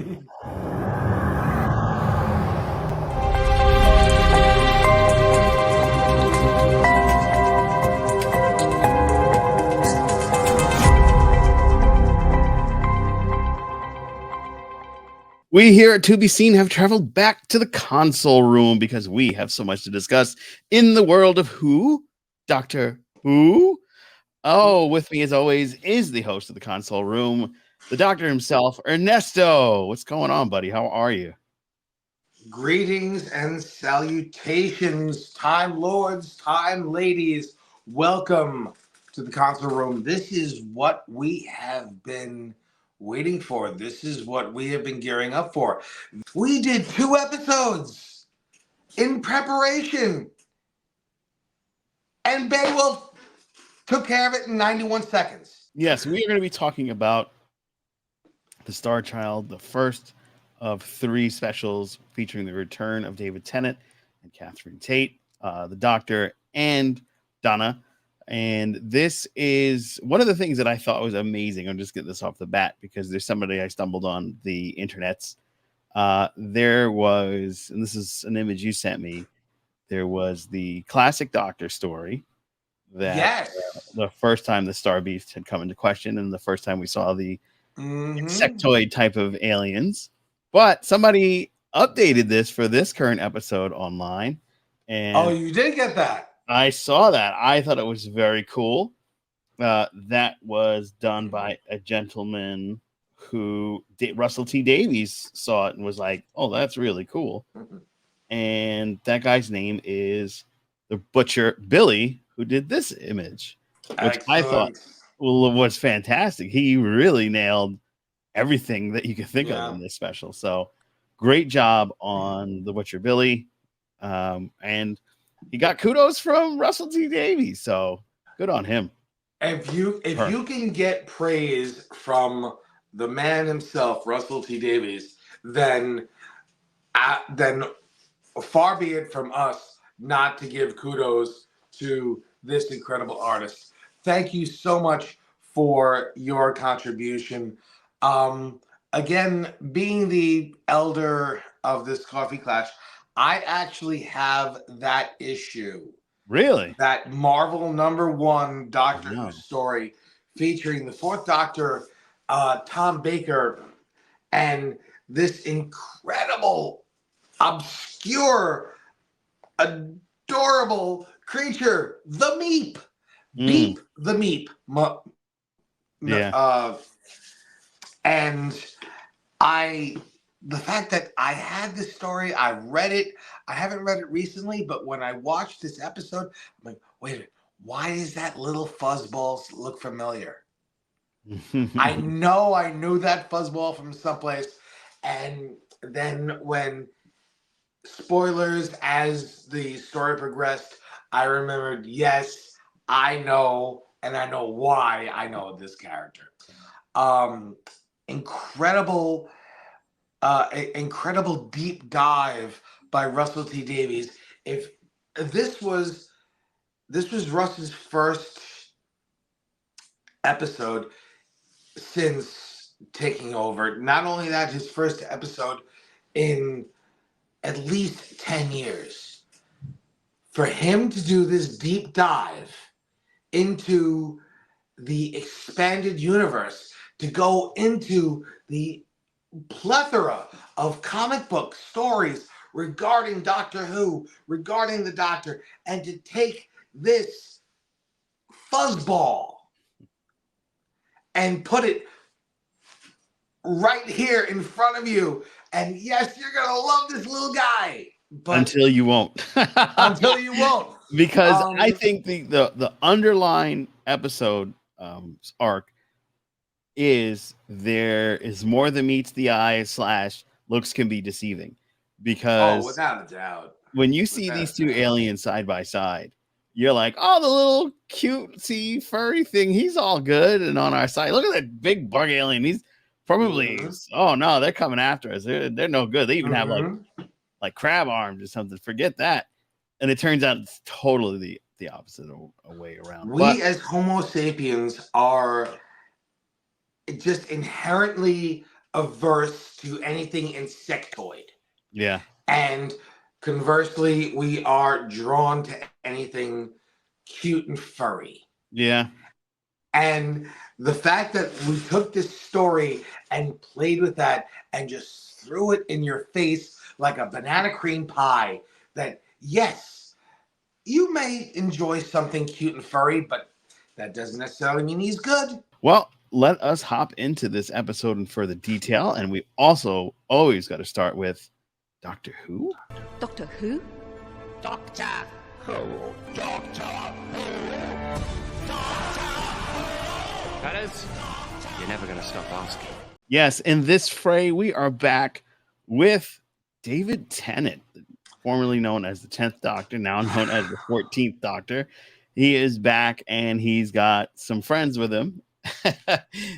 We here at To Be Seen have traveled back to the console room because we have so much to discuss in the world of who? Doctor Who? Oh, with me as always is the host of the console room, the doctor himself, Ernesto. What's going on, buddy? How are you? Greetings and salutations, Time Lords, Time Ladies. Welcome to the console room. This is what we have been waiting for. This is what we have been gearing up for. We did 2 episodes in preparation, and Beowulf took care of it in 91 seconds. Yes, we are going to be talking about The Star Child, the first of 3 specials featuring the return of David Tennant and Catherine Tate, the Doctor, and Donna. And this is one of the things that I thought was amazing. I'll just get this off the bat because there's somebody I stumbled on the internets. There was, and this is an image you sent me, there was the classic Doctor story that Yes. the first time the Star Beast had come into question and the first time we saw the insectoid type of aliens. But somebody updated this for this current episode online. And you did get that. I saw that. I thought it was very cool. That was done by a gentleman who Russell T. Davies saw it and was like, "Oh, that's really cool." And that guy's name is the Butcher Billy, who did this image, which I thought was fantastic. He really nailed everything that you could think of in this special. So great job on the Butcher Billy. And he got kudos from Russell T. Davies. So good on him. If you can get praise from the man himself, Russell T. Davies, then far be it from us not to give kudos to this incredible artist. Thank you so much for your contribution. Again, being the elder of this coffee clash, I actually have that issue. Really? That Marvel #1 Doctor Who story featuring the 4th Doctor, Tom Baker, and this incredible, obscure, adorable creature, the Meep. Beep the Meep. And the fact that I had this story, I read it. I haven't read it recently, but when I watched this episode, I'm like, wait a minute, why does that little fuzzball look familiar? I knew that fuzzball from someplace. And then when spoilers as the story progressed, I remembered, yes, I know, and I know why I know this character. Incredible deep dive by Russell T. Davies. If this was Russ's first episode since taking over. Not only that, his first episode in at least 10 years. For him to do this deep dive into the expanded universe, to go into the plethora of comic book stories regarding Doctor Who, regarding the Doctor, and to take this fuzzball and put it right here in front of you. And yes, you're going to love this little guy. But until you won't. Until you won't. Because I think the underlying episode arc is there is more than meets the eye / looks can be deceiving. Because without a doubt, when you see these two aliens side by side, you're like, oh, the little cutesy furry thing, he's all good and on our side. Look at that big bug alien. He's probably, oh no, they're coming after us. They're no good. They even have like crab arms or something. Forget that. And it turns out it's totally the opposite way around. We as Homo sapiens are just inherently averse to anything insectoid. Yeah. And conversely, we are drawn to anything cute and furry. Yeah. And the fact that we took this story and played with that and just threw it in your face like a banana cream pie, that yes, you may enjoy something cute and furry, but that doesn't necessarily mean he's good. Well, let us hop into this episode in further detail. And we also always got to start with Doctor Who. Doctor Who? Doctor Who? Doctor Who? Fellas, you're never going to stop asking. Yes, in this fray, we are back with David Tennant, formerly known as the 10th Doctor, now known as the 14th Doctor. He is back and he's got some friends with him.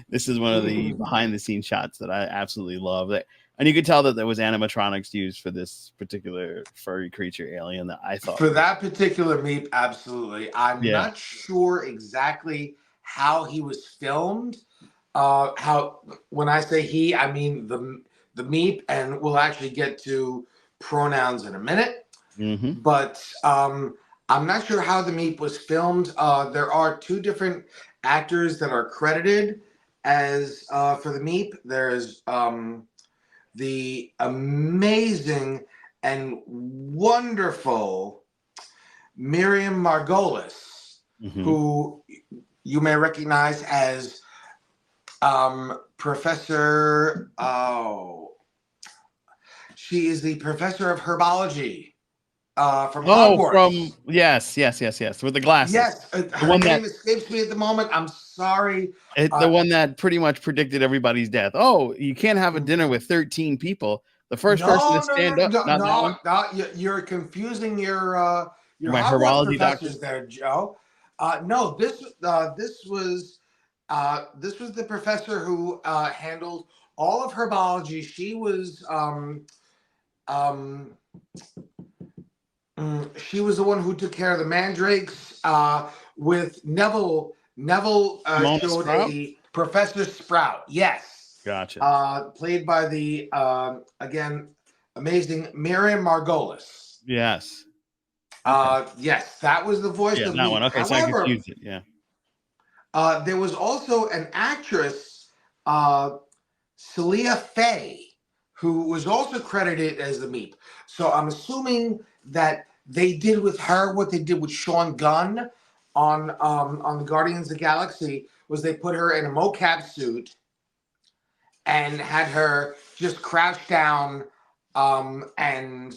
This is one of the behind the scenes shots that I absolutely love. And you could tell that there was animatronics used for this particular furry creature alien that I thought. For that particular meep, absolutely. I'm not sure exactly how he was filmed. How, when I say he, I mean the meep, and we'll actually get to pronouns in a minute. Mm-hmm. But I'm not sure how the meep was filmed. There are two different actors that are credited as for the meep. There's the amazing and wonderful Miriam Margolis, who you may recognize as Professor. She is the professor of herbology from Hogwarts. Yes, with the glasses. Yes, her name escapes me at the moment. I'm sorry. The one that pretty much predicted everybody's death. Oh, you can't have a dinner with 13 people. The first person to stand up. No, you're confusing your my Hogwarts herbology professors doctor there, Joe. No, this was the professor who handled all of herbology. She was she was the one who took care of the mandrakes with Neville. Neville showed a Professor Sprout. Yes. Gotcha. Played by the again amazing Miriam Margolis. Yes. Yes, that was the voice of that me. one. Okay, However, so I confused it. Yeah. There was also an actress, Celia Faye, who was also credited as the Meep. So I'm assuming that they did with her what they did with Sean Gunn on the Guardians of the Galaxy, was they put her in a mocap suit and had her just crouched down and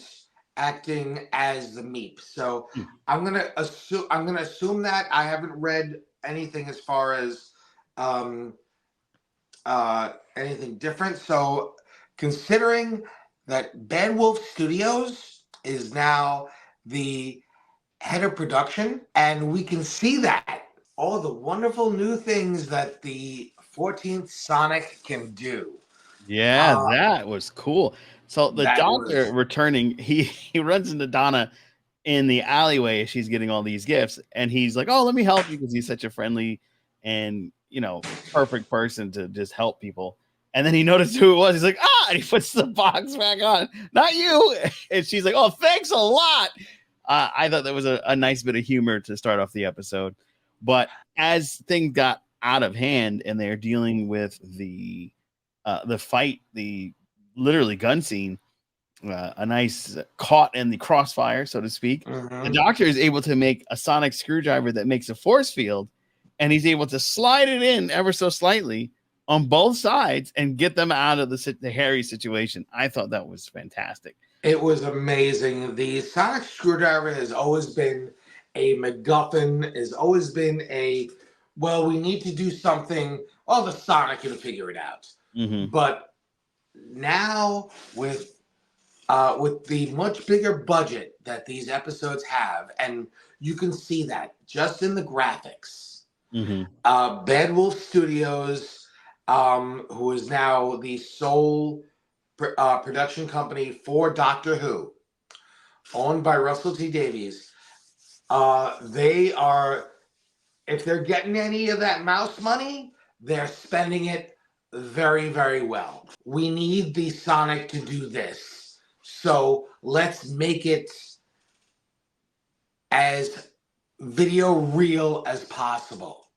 acting as the Meep. So I'm gonna assume that. I haven't read anything as far as anything different. So considering that Bad Wolf Studios is now the head of production, and we can see that all the wonderful new things that the 14th Sonic can do. Yeah, that was cool. So the doctor returning, he runs into Donna in the alleyway as she's getting all these gifts, and he's like, "Oh, let me help you," because he's such a friendly and perfect person to just help people. And then he noticed who it was. He's like, "Ah!" And he puts the box back on. Not you. And she's like, "Oh, thanks a lot." I thought that was a nice bit of humor to start off the episode. But as things got out of hand and they're dealing with the fight, the literally gun scene, a nice caught in the crossfire, so to speak. The doctor is able to make a sonic screwdriver that makes a force field, and he's able to slide it in ever so slightly on both sides and get them out of the hairy situation. I thought that was fantastic. It was amazing. The sonic screwdriver has always been a MacGuffin, has always been we need to do something. Oh, the Sonic can figure it out. But now with the much bigger budget that these episodes have, and you can see that just in the graphics. Bad Wolf Studios, who is now the sole production company for Doctor Who, owned by Russell T Davies, they are, if they're getting any of that mouse money, they're spending it very, very well. We need the Sonic to do this. So let's make it as video real as possible.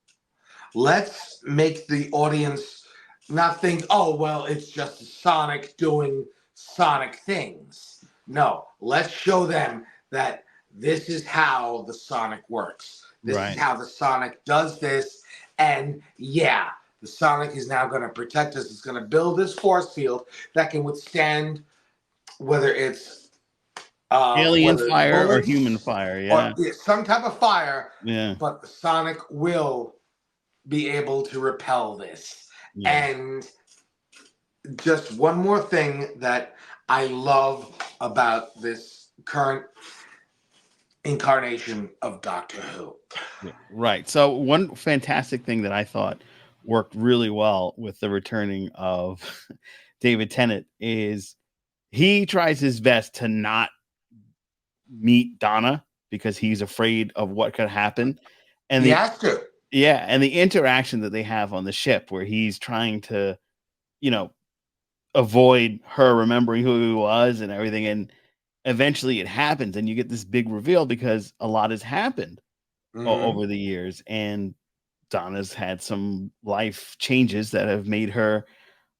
Let's make the audience not think, oh, well, it's just Sonic doing Sonic things. No, let's show them that this is how the Sonic works. This is Right. how the Sonic does this. And yeah, the Sonic is now going to protect us. It's going to build this force field that can withstand whether it's Alien fire or bullets human fire. or Yeah. some type of fire, Yeah. but the Sonic will be able to repel this. Yeah. And just one more thing that I love about this current incarnation of Doctor Who. Yeah, right. So one fantastic thing that I thought worked really well with the returning of David Tennant is he tries his best to not meet Donna because he's afraid of what could happen. And He has to. and the interaction that they have on the ship where he's trying to, you know, avoid her remembering who he was and everything. And eventually it happens and you get this big reveal because a lot has happened over the years. And Donna's had some life changes that have made her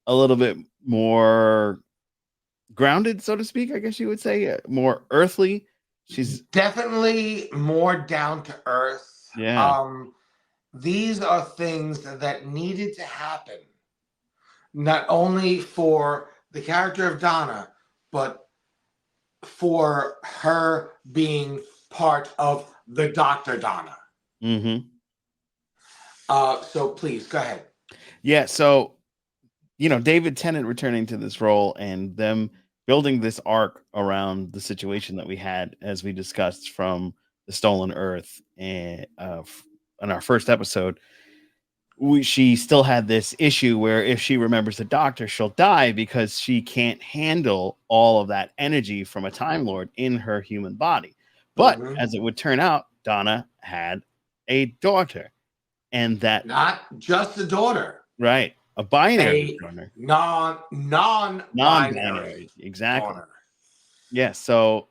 a little bit more grounded, so to speak, I guess you would say, more earthly. She's Definitely more down to earth. yeah. These are things that needed to happen, not only for the character of Donna, but for her being part of the Dr. Donna. Mm-hmm. So please go ahead. Yeah, so David Tennant returning to this role and them building this arc around the situation that we had, as we discussed from the Stolen Earth and in our first episode, she still had this issue where if she remembers the Doctor, she'll die because she can't handle all of that energy from a Time Lord in her human body. But as it would turn out, Donna had a daughter, and that Not just a daughter, right, a binary a daughter. non-binary Non-binary, exactly. daughter. Yeah, so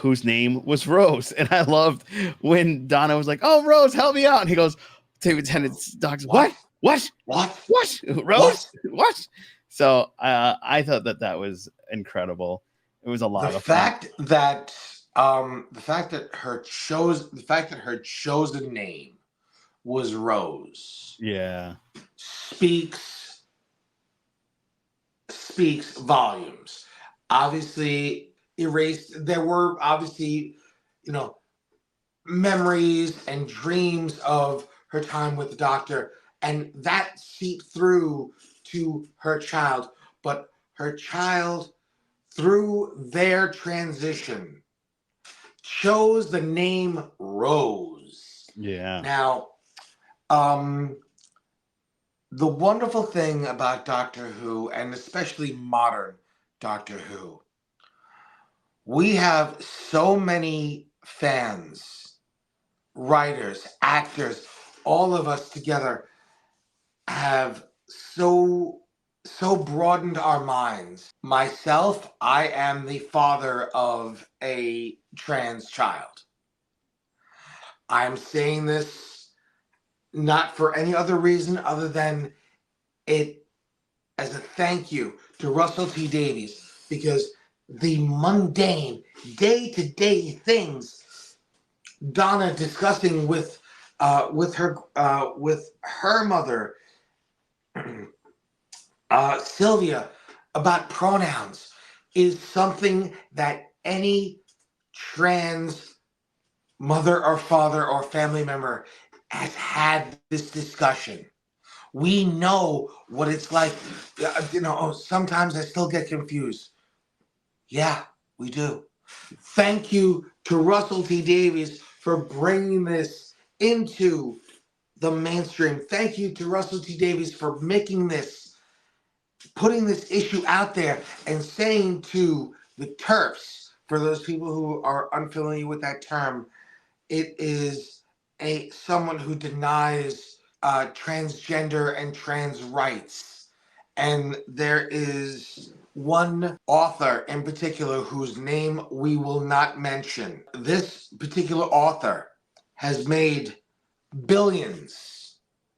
whose name was Rose. And I loved when Donna was like, "Oh, Rose, help me out." And he goes, David Tennant's doctor, what? Rose? What? So I thought that was incredible. It was a lot The of fun. fact that her chosen name was Rose Yeah. speaks volumes. Obviously erased. There were obviously, memories and dreams of her time with the Doctor, and that seeped through to her child. But her child, through their transition, chose the name Rose. Yeah. Now, the wonderful thing about Doctor Who, and especially modern Doctor Who, we have so many fans, writers, actors, all of us together have so broadened our minds. Myself, I am the father of a trans child. I'm saying this not for any other reason other than it as a thank you to Russell T Davies, because the mundane, day-to-day things Donna discussing with her mother, Sylvia, about pronouns is something that any trans mother or father or family member has had this discussion. We know what it's like. Sometimes I still get confused. Yeah, we do. Thank you to Russell T Davies for bringing this into the mainstream. Thank you to Russell T Davies for putting this issue out there and saying to the TERFs, for those people who are unfamiliar with that term, it is someone who denies transgender and trans rights. And there is one author in particular whose name we will not mention. This particular author has made billions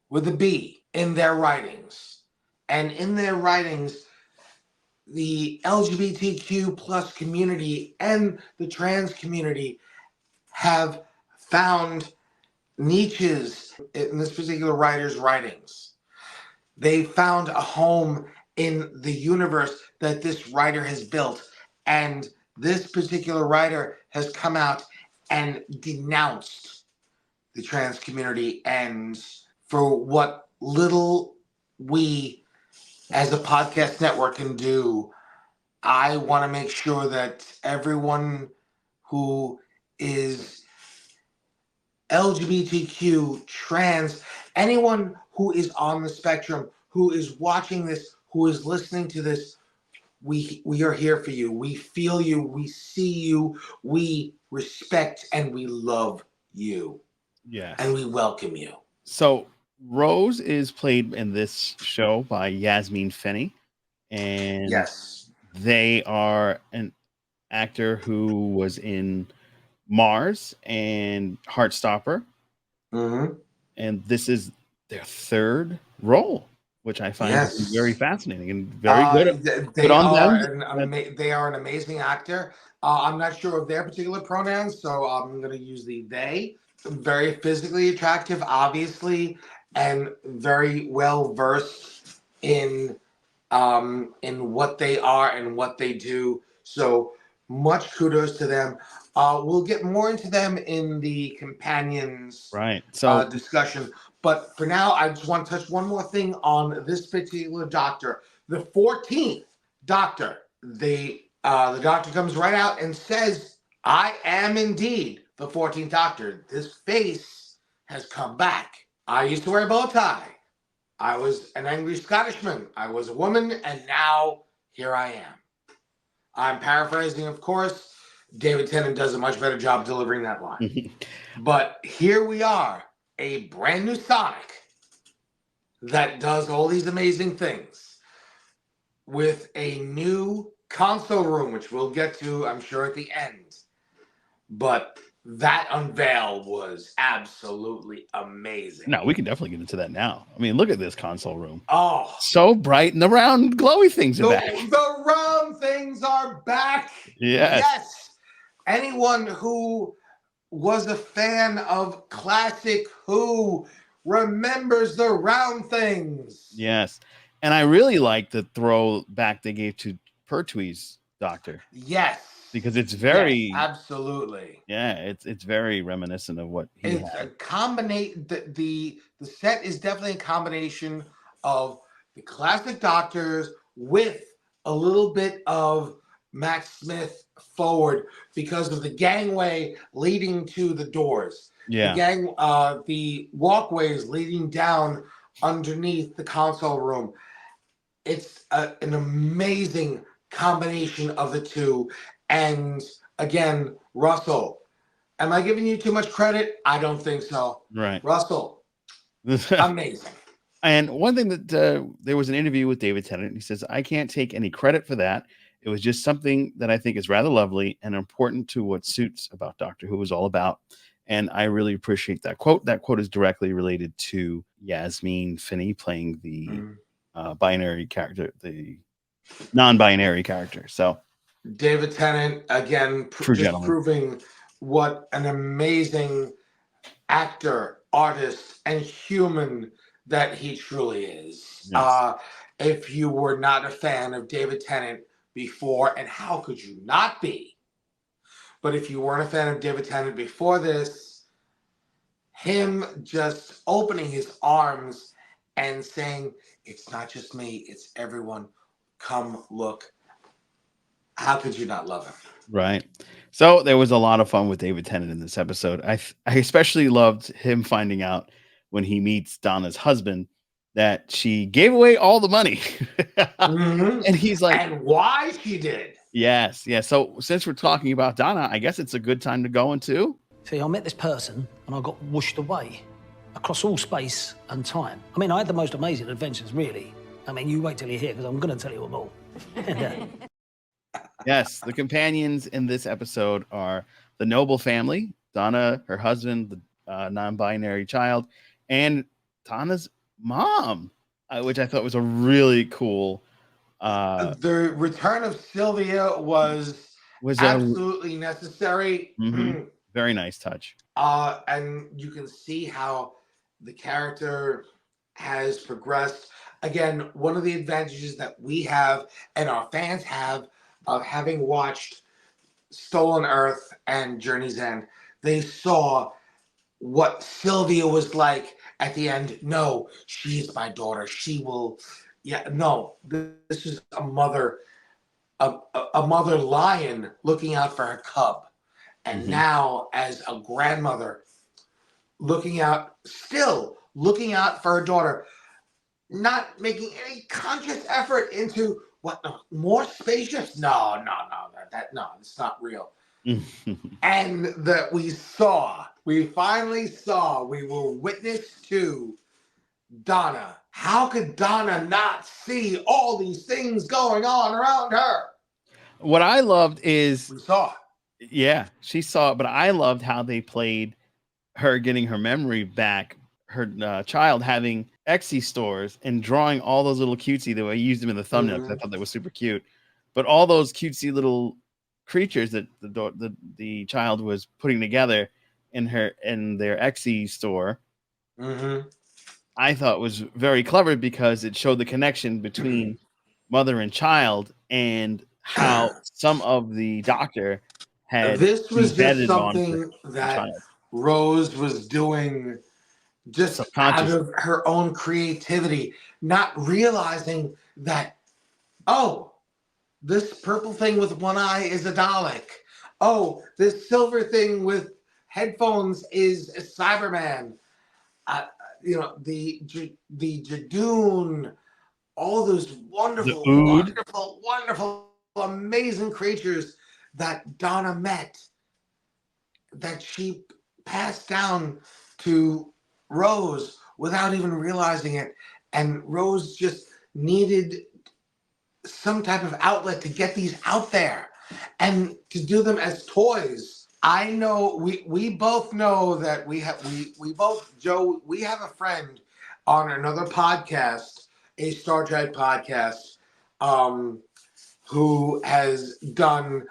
with a B in their writings. And in their writings, the LGBTQ plus community and the trans community have found niches in this particular writer's writings. They found a home in the universe that this writer has built. And this particular writer has come out and denounced the trans community, and for what little we as a podcast network can do, I want to make sure that everyone who is LGBTQ, trans, anyone who is on the spectrum, who is watching this, who is listening to this, we are here for you. We feel you. We see you. We respect and we love you. Yes. And we welcome you. So Rose is played in this show by Yasmine Finney, and Yes, they are an actor who was in Mars and Heartstopper, and this is their third role, which I find to be very fascinating and very good. They on are them. they are an amazing actor. I'm not sure of their particular pronouns, so I'm going to use the they. Very physically attractive, obviously, and very well versed in what they are and what they do. So much kudos to them. We'll get more into them in the companions discussion. But for now, I just want to touch one more thing on this particular doctor. The 14th doctor. The doctor comes right out and says, I am indeed the 14th doctor. This face has come back. I used to wear a bow tie. I was an angry Scottishman. I was a woman, and now here I am. I'm paraphrasing, of course. David Tennant does a much better job delivering that line. But here we are, a brand new Sonic that does all these amazing things with a new console room, which we'll get to, I'm sure, at the end. But that unveil was absolutely amazing. No, we can definitely get into that now. I mean, look at this console room. Oh, so bright, and the round glowy things are back. The round things are back. Yes. Anyone who was a fan of classic Who remembers the round things. Yes. And I really like the throwback they gave to Pertwee's doctor. Yes. Because it's very absolutely. Yeah, it's very reminiscent of what he it's had. a combination. The set is definitely a combination of the classic doctors with a little bit of Matt Smith forward because of the gangway leading to the doors. Yeah. The walkways leading down underneath the console room. It's an amazing combination of the two. And again, Russell, am I giving you too much credit? I don't think so. Right. Russell, amazing. And one thing that there was an interview with David Tennant. He says, I can't take any credit for that. It was just something that I think is rather lovely and important to what Suits about Doctor Who is all about. And I really appreciate that quote. That quote is directly related to Yasmine Finney playing the binary character, the non-binary character. So David Tennant, again, proving what an amazing actor, artist, and human that he truly is. Yes. If you were not a fan of David Tennant before, and how could you not be? But if you weren't a fan of David Tennant before this, him just opening his arms and saying, it's not just me, it's everyone. Come look. How could you not love him? Right. So there was a lot of fun with David Tennant in this episode. I especially loved him finding out when he meets Donna's husband that she gave away all the money. And he's like, and why she did. Yes. Yeah. So since we're talking about Donna, I guess it's a good time to go into. See, I met this person and I got whooshed away across all space and time. I mean, I had the most amazing adventures, really. I mean, you wait till you hear, because I'm going to tell you them all. Yes, the companions in this episode are the Noble family, Donna, her husband, the non-binary child, and Donna's mom, which I thought was a really cool. The return of Sylvia was A absolutely necessary. very nice touch. And you can see how the character has progressed. Again, one of the advantages that we have and our fans have of having watched Stolen Earth and Journey's End, they saw what Sylvia was like at the end. No, she is my daughter. She will. Yeah, no, this is a mother, a mother lion looking out for her cub. And now, as a grandmother, still looking out for her daughter, not making any conscious effort into what, more spacious? No, it's not real. And that we finally saw, we were witness to Donna. How could Donna not see all these things going on around her? What I loved is We saw it. Yeah, she saw it, but I loved how they played her getting her memory back, her child having Etsy stores and drawing all those little cutesy, the way I used them in the thumbnail, because I thought that was super cute. But all those cutesy little creatures that the child was putting together in their Etsy store, I thought was very clever, because it showed the connection between mother and child, and how some of the doctor had This was just embedded on something the that child Rose was doing just out subconsciously. of her own creativity, not realizing that, oh, this purple thing with one eye is a Dalek. Oh, this silver thing with headphones is a Cyberman. The Jadoon, all those wonderful, wonderful, wonderful, amazing creatures that Donna met, that she passed down to Rose without even realizing it. And Rose just needed some type of outlet to get these out there and to do them as toys. I know we both know that we have a friend on another podcast, a Star Trek podcast, who has done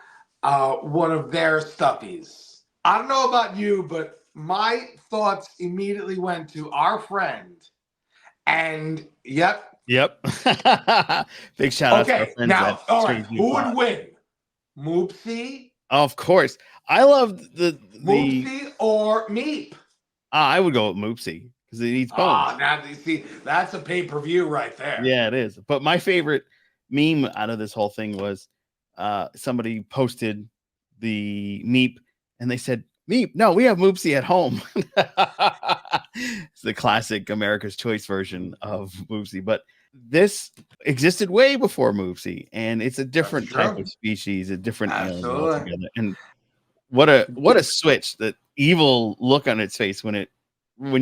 one of their stuffies. I don't know about you, but my thoughts immediately went to our friend. And yep. Big shout out to our Okay, friends now, at all right, Strange who Pod. would win? Moopsie? Of course. I loved the Moopsie or Meep? I would go with Moopsie, because it eats bones. Now you see, that's a pay-per-view right there. Yeah, it is. But my favorite meme out of this whole thing was somebody posted the Meep, and they said, Meep, no, we have Moopsie at home. It's the classic America's Choice version of Moopsie. But this existed way before Moopsie, and it's a different type of species, a different alien altogether. And what a switch, that evil look on its face when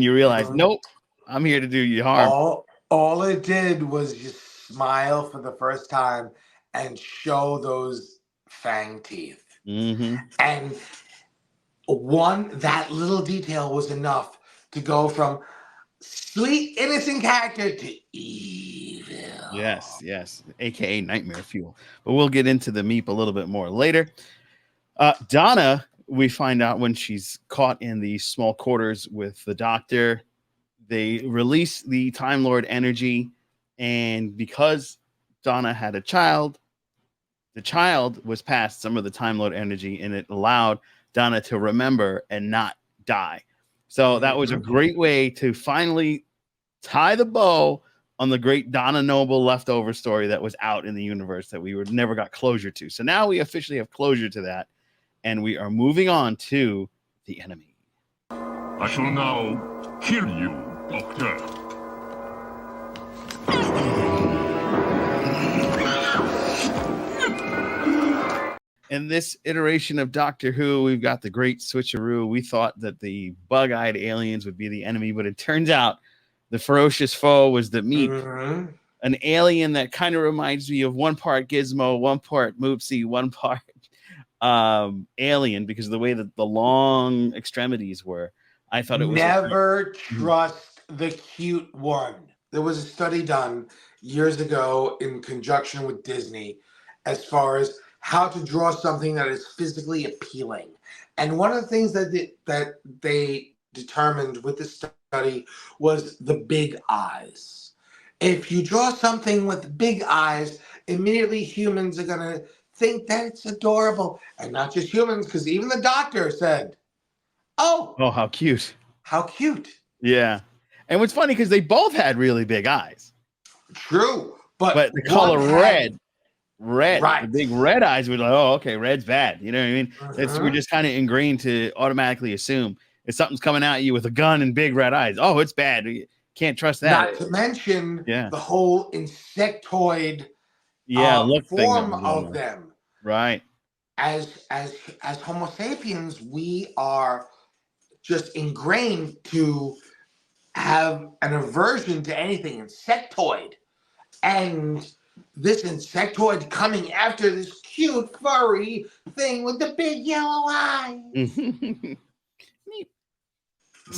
you realize, nope, I'm here to do you harm. All it did was just smile for the first time and show those fang teeth. And that little detail was enough to go from sweet, innocent character to evil. Yes, aka nightmare fuel. But we'll get into the Meep a little bit more later. Donna, we find out when she's caught in the small quarters with the doctor, they release the Time Lord energy, and because Donna had a child, the child was passed some of the Time Lord energy, and it allowed Donna to remember and not die. So that was a great way to finally tie the bow on the great Donna Noble leftover story that was out in the universe that we never got closure to. So now we officially have closure to that, and we are moving on to the enemy. I shall now kill you, Doctor. In this iteration of Doctor Who, we've got the great switcheroo. We thought that the bug-eyed aliens would be the enemy, but it turns out the ferocious foe was the Meep. an alien that kind of reminds me of one part Gizmo, one part Moopsy, one part alien, because of the way that the long extremities were. I thought it was Never trust the cute one. There was a study done years ago in conjunction with Disney as far as how to draw something that is physically appealing. And one of the things that they determined with the study was the big eyes. If you draw something with big eyes, immediately humans are going to think that it's adorable. And not just humans, because even the doctor said, oh, oh, how cute. how cute. Yeah. And what's funny, because they both had really big eyes. True. But the one color had- red, Right. the big red eyes were like, oh, okay, red's bad. You know what I mean? We're just kind of ingrained to automatically assume if something's coming at you with a gun and big red eyes, oh, it's bad. You can't trust that. Not to mention the whole insectoid look form thing of them. Right. As Homo sapiens, we are just ingrained to have an aversion to anything insectoid. And this insectoid coming after this cute furry thing with the big yellow eyes.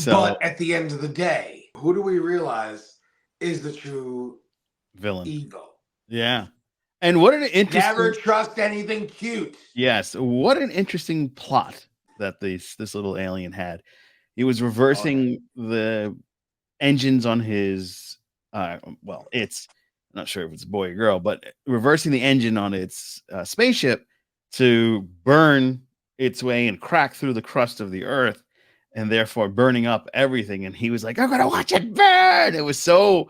But at the end of the day, who do we realize is the true villain? Evil. Yeah. And what an interesting... Never trust anything cute. Yes. What an interesting plot that this little alien had. He was reversing the engines on his... it's... I'm not sure if it's a boy or girl, but reversing the engine on its spaceship to burn its way and crack through the crust of the earth, and therefore burning up everything. And he was like, I'm gonna watch it burn. It was so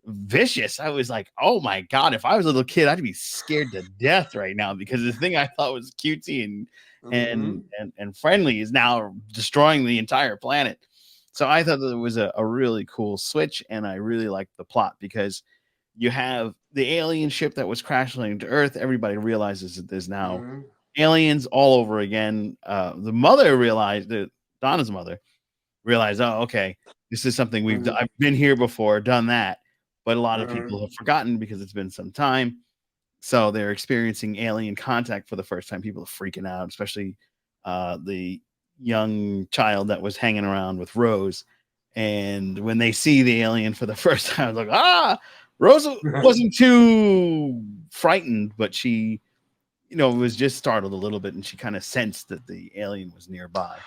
vicious. I was like, oh my God, if I was a little kid, I'd be scared to death right now, because the thing I thought was cutesy and friendly is now destroying the entire planet. So I thought that it was a really cool switch, and I really liked the plot, because you have the alien ship that was crash landing to Earth. Everybody realizes that there's now aliens all over again. The mother realized that Donna's mother realized, oh, okay, this is something I've been here before, done that, but a lot of people have forgotten because it's been some time. So they're experiencing alien contact for the first time. People are freaking out, especially the young child that was hanging around with Rose. And when they see the alien for the first time, it's like, Rose wasn't too frightened, but she, was just startled a little bit, and she kind of sensed that the alien was nearby.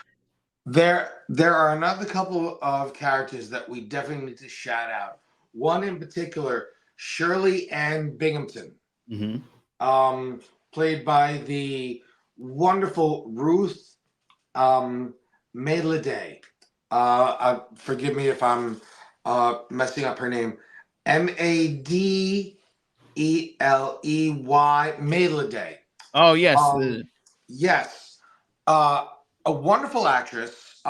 There are another couple of characters that we definitely need to shout out. One in particular, Shirley Ann Binghamton, played by the wonderful Ruth Madeley. Forgive me if I'm messing up her name. Madeley, Madeley. Oh, yes. Yes. A wonderful actress.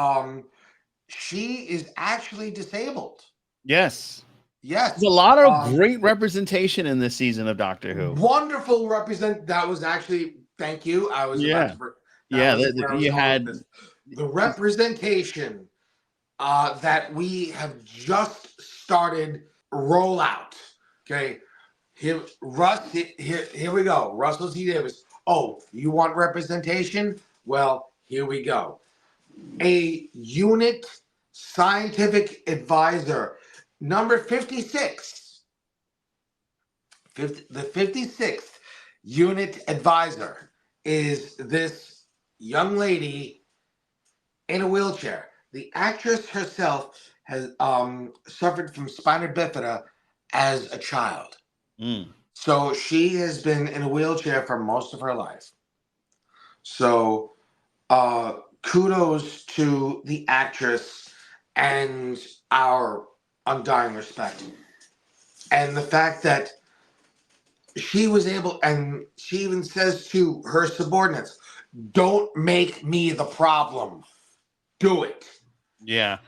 She is actually disabled. Yes. Yes. There's a lot of great representation in this season of Doctor Who. Wonderful That was actually, thank you. I was about to... You had the representation that we have just started roll out. Okay. Here we go. Russell T. Davies. Oh, you want representation? Well, here we go. A unit scientific advisor, number 56. The 56th unit advisor is this young lady in a wheelchair. The actress herself has suffered from spina bifida as a child. So she has been in a wheelchair for most of her life. So kudos to the actress and our undying respect. And the fact that she was able, and she even says to her subordinates, don't make me the problem. Do it. Yeah.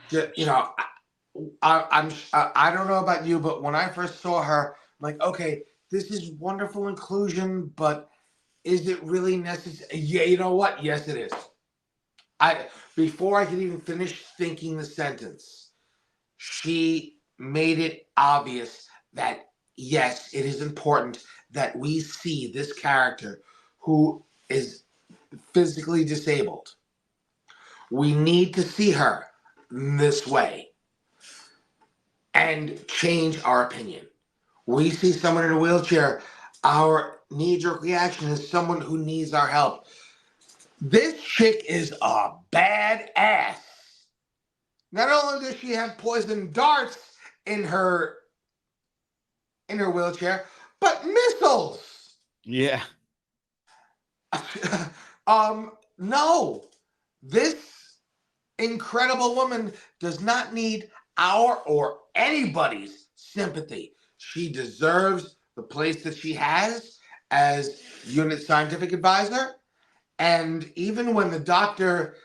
I don't know about you, but when I first saw her, I'm like, okay, this is wonderful inclusion, but is it really necessary? Yeah, you know what? Yes, it is. Before I could even finish thinking the sentence, she made it obvious that yes, it is important that we see this character who is physically disabled. We need to see her this way and change our opinion. We see someone in a wheelchair, our knee-jerk reaction is someone who needs our help. This chick is a badass. Not only does she have poison darts in her wheelchair, but missiles. Yeah. No. This incredible woman does not need our or anybody's sympathy. She deserves the place that she has as unit scientific advisor. And even when the doctor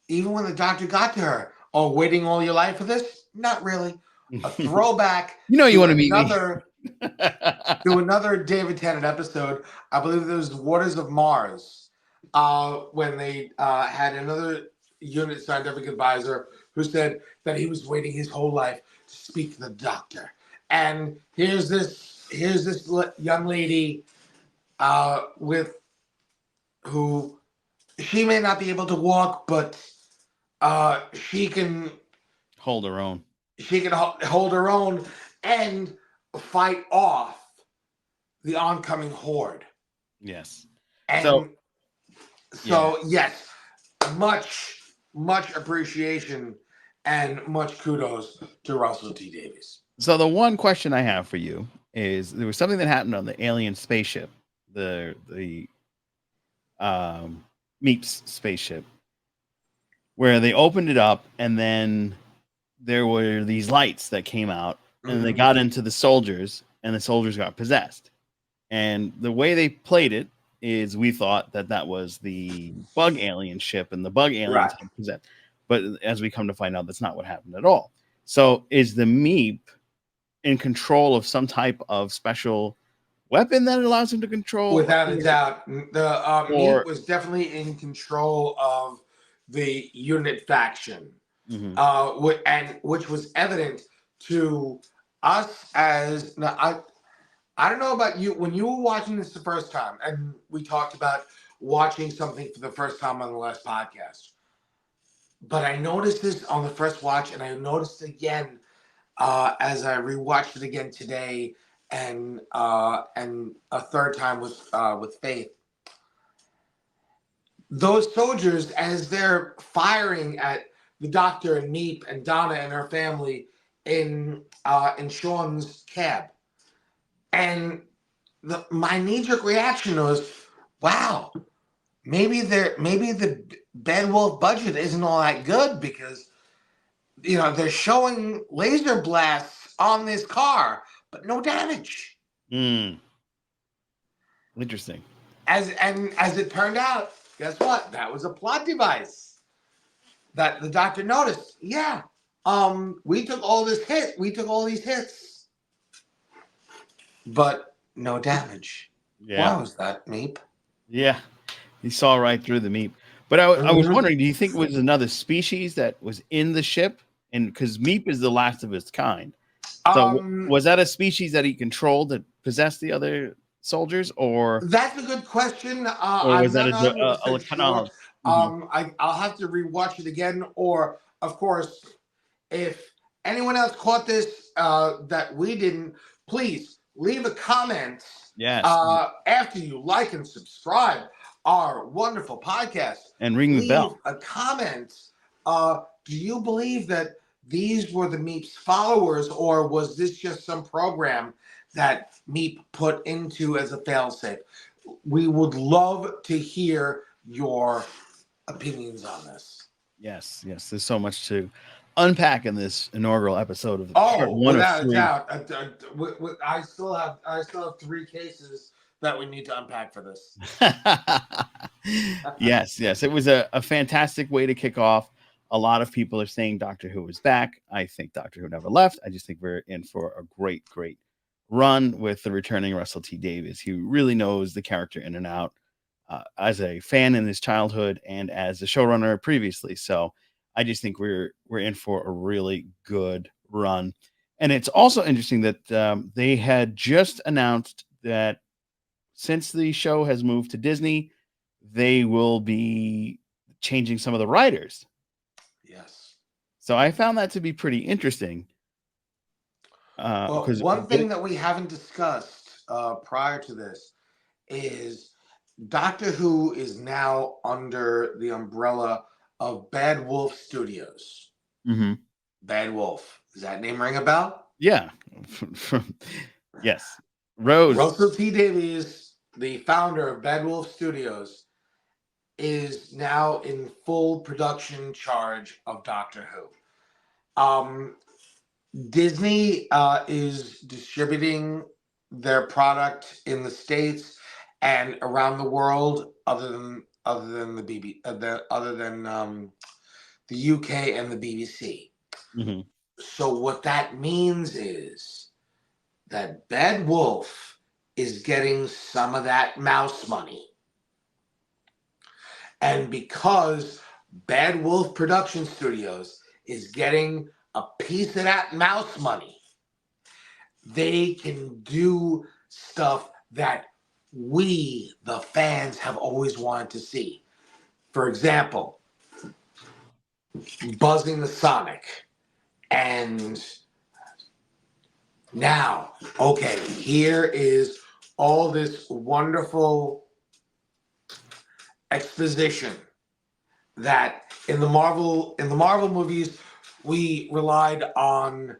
got to her, oh, waiting all your life for this? Not really. A throwback You want to meet me. To another David Tennant episode. I believe it was Waters of Mars, when they had another unit scientific advisor who said that he was waiting his whole life to speak to the doctor. And here's this young lady with who she may not be able to walk, but she can hold her own. She can hold her own and fight off the oncoming horde. Yes. And so yes, much appreciation and much kudos to Russell T Davies. So the one question I have for you is, there was something that happened on the alien spaceship, the Meep's spaceship, where they opened it up and then there were these lights that came out and they got into the soldiers and the soldiers got possessed. And the way they played it is we thought that was the bug alien ship and the bug aliens had possessed. But as we come to find out, that's not what happened at all. So is the Meep in control of some type of special weapon that allows him to control? Without a doubt. The Meep was definitely in control of the unit faction. Which was evident to us as I don't know about you when you were watching this the first time, and we talked about watching something for the first time on the last podcast. But I noticed this on the first watch, and I noticed it again as I rewatched it again today, and a third time with Faith. Those soldiers, as they're firing at the doctor and Meep and Donna and her family in Sean's cab, and my knee-jerk reaction was, "Wow, maybe the Bedwolf budget isn't all that good because they're showing laser blasts on this car, but no damage." Interesting. As it turned out, guess what? That was a plot device that the doctor noticed. Yeah, we took all these hits, but no damage. Yeah. Why was that, Meep? Yeah, he saw right through the Meep. But I was wondering, do you think it was another species that was in the ship? And because Meep is the last of its kind, so was that a species that he controlled that possessed the other soldiers, or that's a good question. Or was that a sure. I'll have to rewatch it again. Or, of course, if anyone else caught this that we didn't, please leave a comment. Yes. After you like and subscribe our wonderful podcast, and ring the bell. A comment. Do you believe that these were the Meep's followers, or was this just some program that Meep put into as a failsafe? We would love to hear your opinions on this. Yes. There's so much to unpack in this inaugural episode of without a doubt. I still have 3 cases that we need to unpack for this. Yes. It was a fantastic way to kick off. A lot of people are saying Doctor Who is back. I think Doctor Who never left. I just think we're in for a great run with the returning Russell T Davies. He really knows the character in and out, as a fan in his childhood and as a showrunner previously. So I just think we're in for a really good run. And it's also interesting that they had just announced that since the show has moved to Disney, they will be changing some of the writers. Yes. So I found that to be pretty interesting. Well, Because one thing that we haven't discussed prior to this is Doctor Who is now under the umbrella of Bad Wolf Studios. Mhm. Bad Wolf. Does that name ring a bell? Yeah. Yes. Rose. Russell T Davies, the founder of Bad Wolf Studios, is now in full production charge of Doctor Who. Disney is distributing their product in the States and around the world, other than the UK and the BBC. Mhm. So what that means is that Bad Wolf is getting some of that mouse money. And because Bad Wolf Production Studios is getting a piece of that mouse money, they can do stuff that we, the fans, have always wanted to see. For example, Buzzing the Sonic. And now, okay, here is all this wonderful exposition that in the Marvel movies we relied on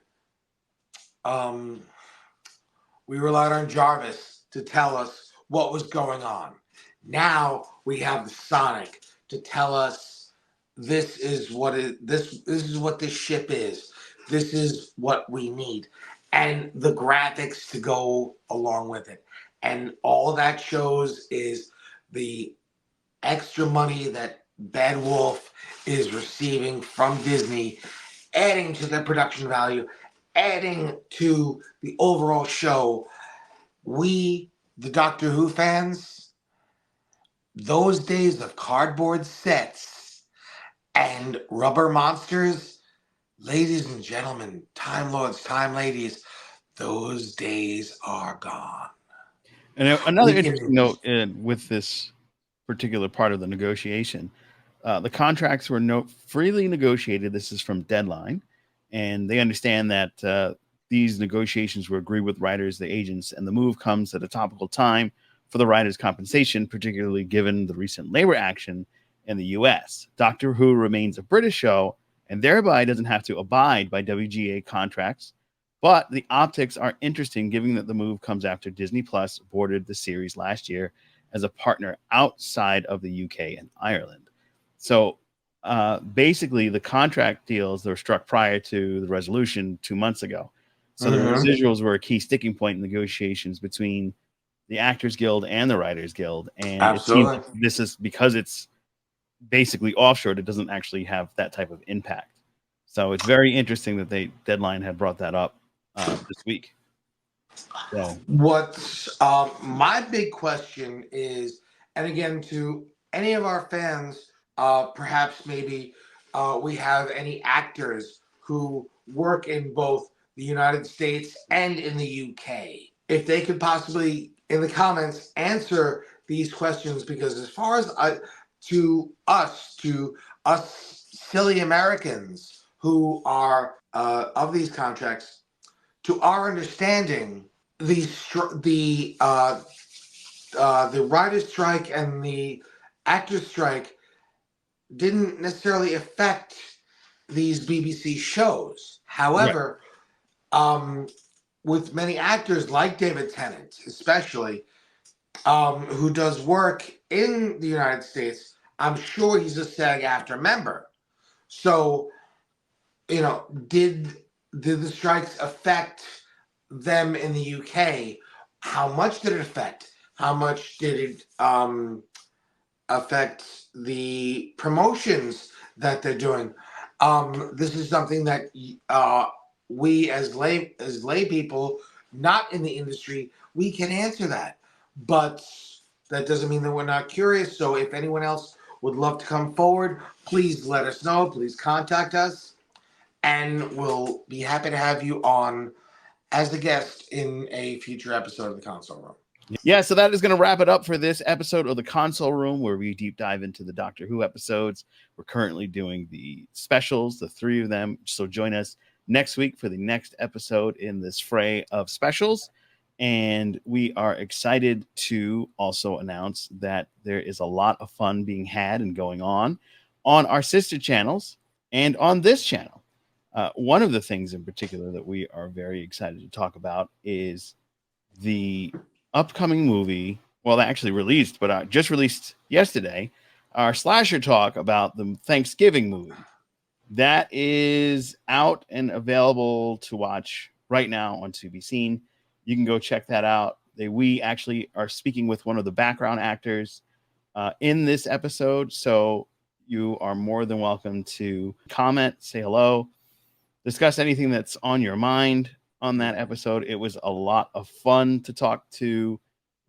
Jarvis to tell us what was going on. Now we have the Sonic to tell us this is what this ship is. This is what we need. And the graphics to go along with it. And all that shows is the extra money that Bad Wolf is receiving from Disney, adding to their production value, adding to the overall show. We, the Doctor Who fans, those days of cardboard sets and rubber monsters, ladies and gentlemen, Time Lords, Time Ladies, those days are gone. And another We can- interesting note with this particular part of the negotiation, the contracts were freely negotiated. This is from Deadline, and they understand that these negotiations were agreed with writers, the agents, and the move comes at a topical time for the writers' compensation, particularly given the recent labor action in the U.S. Doctor Who remains a British show and thereby doesn't have to abide by WGA contracts. But the optics are interesting, given that the move comes after Disney Plus boarded the series last year as a partner outside of the UK and Ireland. So basically, the contract deals that were struck prior to the resolution 2 months ago. So the residuals were a key sticking point in negotiations between the Actors Guild and the Writers Guild. And it seems Absolutely. like this is because it's basically offshored, it doesn't actually have that type of impact. So it's very interesting that Deadline had brought that up this week. So What's my big question is, and again, to any of our fans, perhaps maybe we have any actors who work in both the United States and in the UK. If they could possibly, in the comments, answer these questions, because as far as to us silly Americans who are of these contracts, to our understanding, the writer's strike and the actor's strike didn't necessarily affect these BBC shows. However, with many actors like David Tennant, especially, who does work in the United States, I'm sure he's a SAG-AFTRA member. So, did the strikes affect them in the UK? How much did it affect? How much did it affect the promotions that they're doing? This is something that we as lay people, not in the industry, we can answer that. But that doesn't mean that we're not curious. So if anyone else would love to come forward, please let us know. Please contact us. and we'll be happy to have you on as a guest in a future episode of the Console Room. Yeah, so that is going to wrap it up for this episode of the Console Room, where we deep dive into the Doctor Who episodes. We're currently doing the specials, the 3 of them. So join us next week for the next episode in this fray of specials. And we are excited to also announce that there is a lot of fun being had and going on our sister channels and on this channel. One of the things in particular that we are very excited to talk about is the upcoming movie. Well, that actually released, but just released yesterday. Our slasher talk about the Thanksgiving movie that is out and available to watch right now on To Be Seen. You can go check that out. We actually are speaking with one of the background actors in this episode, so you are more than welcome to comment, say hello, discuss anything that's on your mind on that episode. It was a lot of fun to talk to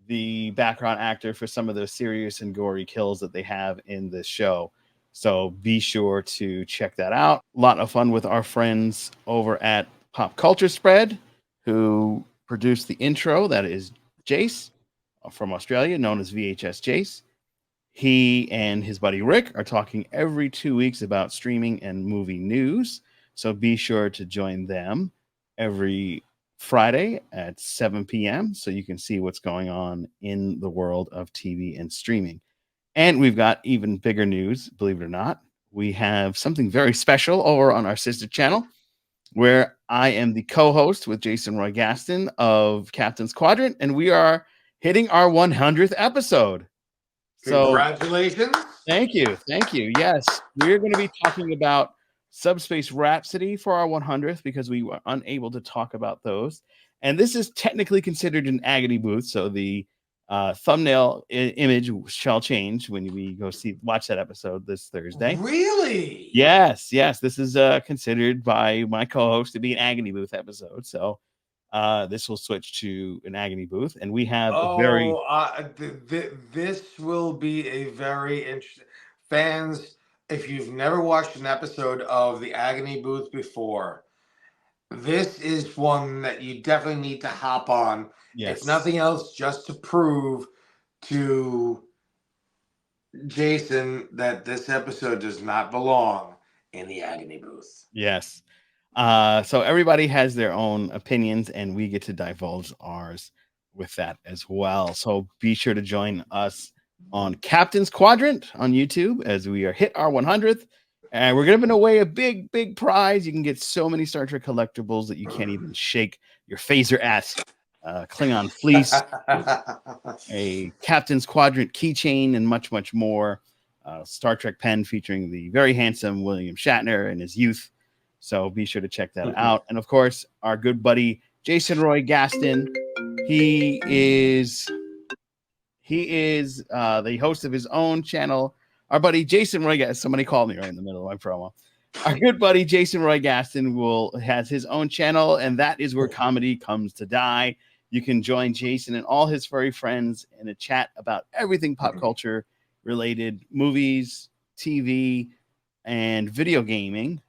the background actor for some of the serious and gory kills that they have in this show. So be sure to check that out. A lot of fun with our friends over at Pop Culture Spread, who produced the intro. That is Jace from Australia, known as VHS Jace. He and his buddy Rick are talking every 2 weeks about streaming and movie news. So be sure to join them every Friday at 7 p.m. so you can see what's going on in the world of TV and streaming. And we've got even bigger news, believe it or not. We have something very special over on our sister channel, where I am the co-host with Jason Roy Gaston of Captain's Quadrant, and we are hitting our 100th episode. So Congratulations. Thank you. Yes, we're going to be talking about Subspace Rhapsody for our 100th because we were unable to talk about those. And this is technically considered an Agony booth, so the thumbnail image shall change when we watch that episode this Thursday. Really? Yes. This is considered by my co-host to be an Agony booth episode. So this will switch to an Agony booth, and we have this will be a very interesting. Fans, if you've never watched an episode of the Agony Booth before, this is one that you definitely need to hop on. Yes. If nothing else, just to prove to Jason that this episode does not belong in the Agony Booth. Yes. So everybody has their own opinions, and we get to divulge ours with that as well. So be sure to join us on Captain's Quadrant on YouTube as we are hit our 100th. And we're giving away a big prize. You can get so many Star Trek collectibles that you can't even shake your phaser at. Klingon fleece, a Captain's Quadrant keychain, and much more. Star Trek pen featuring the very handsome William Shatner in his youth. So be sure to check that out. And of course, our good buddy Jason Roy Gaston. He is the host of his own channel. Our buddy Jason Roy Gaston. Somebody called me right in the middle of my promo. Our good buddy Jason Roy Gaston has his own channel, and that is where comedy comes to die. You can join Jason and all his furry friends in a chat about everything pop culture related, movies, TV, and video gaming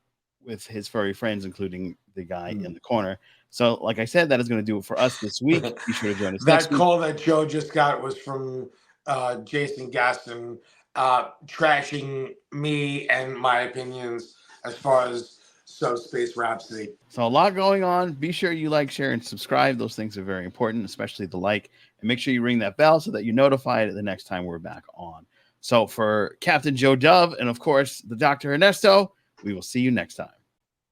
with his furry friends, including the guy in the corner. So, like I said, that is going to do it for us this week. Be sure to join us next week. That call that Joe just got was from Jason Gaston trashing me and my opinions as far as Subspace Rhapsody. So a lot going on. Be sure you like, share, and subscribe. Those things are very important, especially the like. And make sure you ring that bell so that you're notified the next time we're back on. So for Captain Joe Dove and, of course, the Dr. Ernesto, we will see you next time.